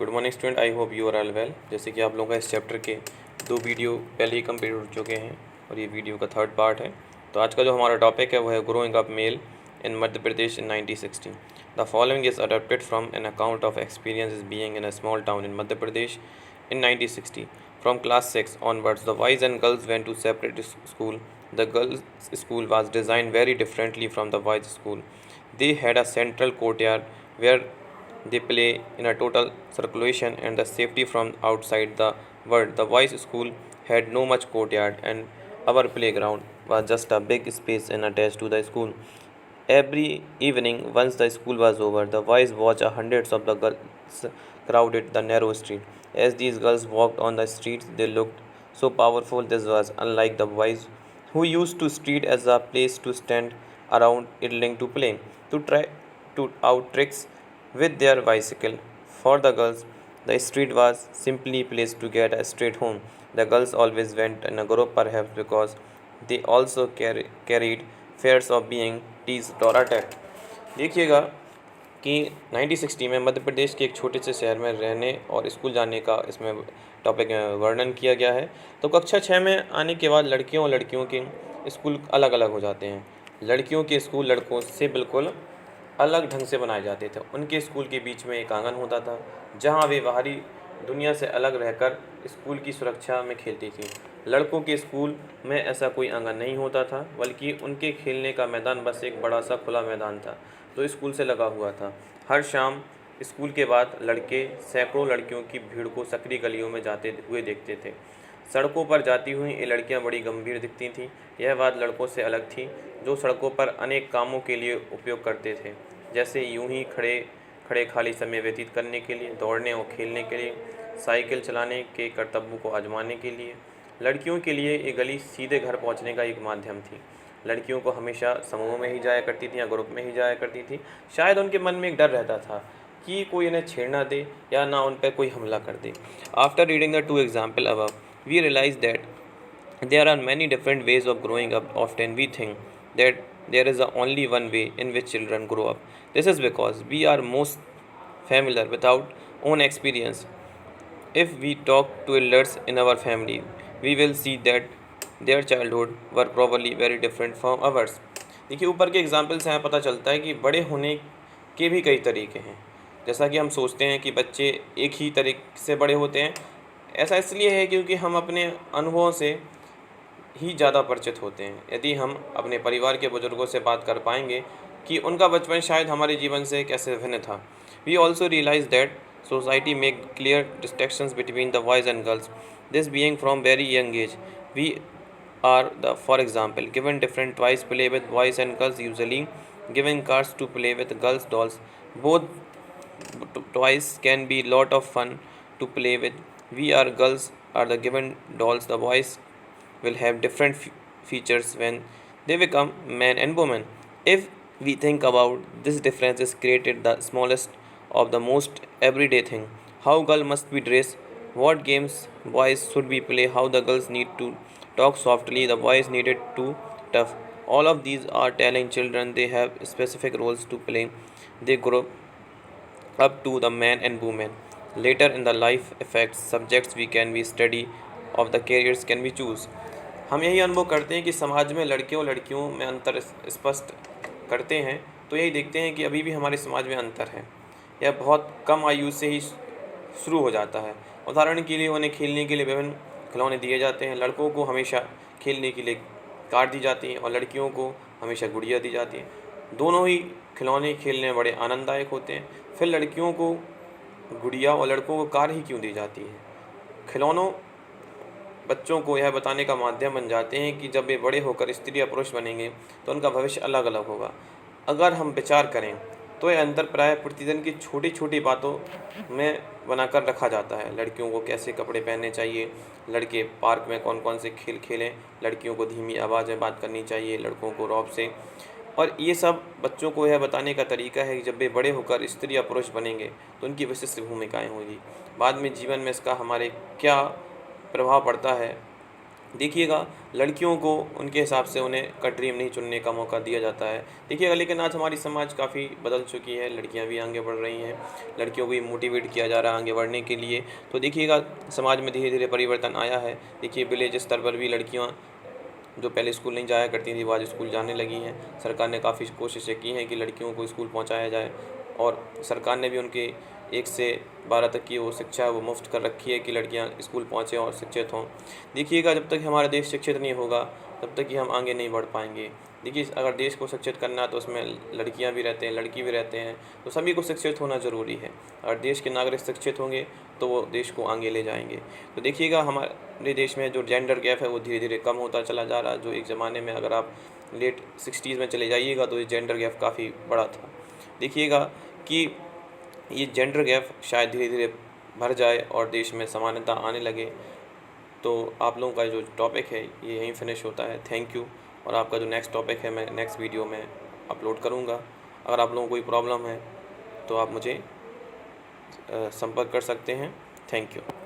Good morning student, I hope you are all well. जैसे कि आप लोगों का इस चैप्टर के 2 वीडियो पहले ही कंप्लीट हो चुके हैं और ये वीडियो का थर्ड पार्ट है। तो आज का जो हमारा टॉपिक है वो है growing up male in Madhya Pradesh in 1960। The following is adopted from an account of experience being in a small town in Madhya Pradesh in 1960. From class 6 onwards, the boys and girls went to separate school. The girls' school was designed very differently from the boys' school. They had a central courtyard where they play in a total circulation and the safety from outside the world. The boys' school had no much courtyard and our playground was just a big space and attached to the school. Every evening, once the school was over, the boys watched hundreds of the girls crowded the narrow street. As these girls walked on the streets, they looked so powerful. This was unlike the boys who used to street as a place to stand around idling to play, to try to out tricks with their bicycle. For the girls, the street was simply a place to get a straight home. The girls always went in a group, perhaps because they also carried fears of being teased or attacked. देखिएगा कि 1960 में मध्य प्रदेश के एक छोटे से शहर में रहने और स्कूल जाने का इसमें टॉपिक में वर्णन किया गया है। तो कक्षा 6 में आने के बाद लड़कियों और लड़कियों के स्कूल अलग अलग हो जाते हैं। लड़कियों के स्कूल लड़कों से बिल्कुल अलग ढंग से बनाए जाते थे। उनके स्कूल के बीच में एक आंगन होता था जहाँ वे बाहरी दुनिया से अलग रहकर स्कूल की सुरक्षा में खेलती थी। लड़कों के स्कूल में ऐसा कोई आंगन नहीं होता था, बल्कि उनके खेलने का मैदान बस एक बड़ा सा खुला मैदान था जो स्कूल से लगा हुआ था। हर शाम स्कूल के बाद लड़के सैकड़ों लड़कियों की भीड़ को सकरी गलियों में जाते हुए देखते थे। सड़कों पर जाती हुई ये लड़कियां बड़ी गंभीर दिखती थीं। यह बात लड़कों से अलग थी जो सड़कों पर अनेक कामों के लिए उपयोग करते थे, जैसे यूं ही खड़े खड़े खाली समय व्यतीत करने के लिए, दौड़ने और खेलने के लिए, साइकिल चलाने के कर्तव्यों को आजमाने के लिए। लड़कियों के लिए ये गली सीधे घर पहुंचने का एक माध्यम थी। लड़कियों को हमेशा समूह में ही जाया करती थी या ग्रुप में ही जाया करती थी। शायद उनके मन में एक डर रहता था कि कोई इन्हें छेड़ ना दे या ना उन पर कोई हमला कर दे। After reading the 2 example above, we realize that there are many different ways of growing up. Often we think that there is only one way in which children grow up. This is because we are most familiar with our own experience. If we talk to elders in our family, we will see that their childhood were probably very different from ours. देखिए, ऊपर के example से हमें पता चलता है कि बड़े होने के भी कई तरीके हैं। जैसा कि हम सोचते हैं कि बच्चे एक ही तरीके से बड़े होते हैं, ऐसा इसलिए है क्योंकि हम अपने अनुभवों से ही ज़्यादा परिचित होते हैं। यदि हम अपने परिवार के बुजुर्गों से बात कर पाएंगे कि उनका बचपन शायद हमारे जीवन से कैसे भिन्न था। We also realise that society make clear distinctions between the boys and girls, this being from very young age. We are the for example given different toys play with boys and girls, usually given cars to play with girls dolls. Both toys can be lot of fun to play with. We are girls are the given dolls, the boys will have different features when they become man and woman. If we think about this difference is created the smallest of the most everyday thing, how girl must be dressed, what games boys should be play, how the girls need to talk softly, the boys needed to tough. All of these are telling children they have specific roles to play. They grow up to the man and woman. Later in the life affects subjects we can be study of the careers can we choose. हम यही अनुभव करते हैं कि समाज में लड़के और लड़कियों में अंतर स्पष्ट करते हैं तो यही देखते हैं कि अभी भी हमारे समाज में अंतर है। यह बहुत कम आयु से ही शुरू हो जाता है। उदाहरण के लिए उन्हें खेलने के लिए विभिन्न खिलौने दिए जाते हैं। लड़कों को हमेशा खेलने के लिए कार दी जाती है और लड़कियों को हमेशा गुड़िया दी जाती है। दोनों ही खिलौने खेलने में बड़े आनंददायक होते हैं। फिर लड़कियों को गुड़िया और लड़कों को कार ही क्यों दी जाती है? खिलौनों बच्चों को यह बताने का माध्यम बन जाते हैं कि जब वे बड़े होकर स्त्री या पुरुष बनेंगे तो उनका भविष्य अलग अलग होगा। अगर हम विचार करें तो यह अंतर प्राय प्रतिदिन की छोटी छोटी बातों में बनाकर रखा जाता है। लड़कियों को कैसे कपड़े पहनने चाहिए, लड़के पार्क में कौन कौन से खेल खेलें, लड़कियों को धीमी आवाज़ में बात करनी चाहिए, लड़कों को रौब से। और ये सब बच्चों को यह बताने का तरीका है कि जब वे बड़े होकर स्त्री या पुरुष बनेंगे तो उनकी विशिष्ट भूमिकाएँ होंगी। बाद में जीवन में इसका हमारे क्या प्रभाव पड़ता है देखिएगा, लड़कियों को उनके हिसाब से उन्हें का ड्रीम नहीं चुनने का मौका दिया जाता है। देखिएगा, लेकिन आज हमारी समाज काफ़ी बदल चुकी है, लड़कियां भी आगे बढ़ रही हैं, लड़कियों को भी मोटिवेट किया जा रहा है आगे बढ़ने के लिए। तो देखिएगा, समाज में धीरे धीरे परिवर्तन आया है। देखिए, विलेज स्तर पर भी लड़कियां जो पहले स्कूल नहीं जाया करती थी, वो आज स्कूल जाने लगी हैं। सरकार ने काफ़ी कोशिशें की हैं कि लड़कियों को स्कूल पहुंचाया जाए, और सरकार ने भी उनके 1 से 12 तक की वो शिक्षा है वो मुफ्त कर रखी है कि लड़कियां स्कूल पहुंचें और शिक्षित हों। देखिएगा, जब तक हमारा देश शिक्षित नहीं होगा, तब तक कि हम आगे नहीं बढ़ पाएंगे। देखिए, अगर देश को शिक्षित करना है तो उसमें लड़कियां भी रहते हैं, लड़की भी रहते हैं, तो सभी को शिक्षित होना ज़रूरी है। अगर देश के नागरिक शिक्षित होंगे तो वो देश को आगे ले जाएंगे। तो देखिएगा, हमारे देश में जो जेंडर गैप है वो धीरे धीरे कम होता चला जा रहा है। जो एक ज़माने में, अगर आप लेट 60s में चले जाइएगा, तो ये जेंडर गैप काफ़ी बड़ा था। देखिएगा कि ये जेंडर गैप शायद धीरे धीरे भर जाए और देश में समानता आने लगे। तो आप लोगों का जो टॉपिक है ये यहीं फिनिश होता है। Thank you. और आपका जो नेक्स्ट टॉपिक है मैं नेक्स्ट वीडियो में अपलोड करूँगा। अगर आप लोगों को कोई प्रॉब्लम है तो आप मुझे संपर्क कर सकते हैं। Thank you.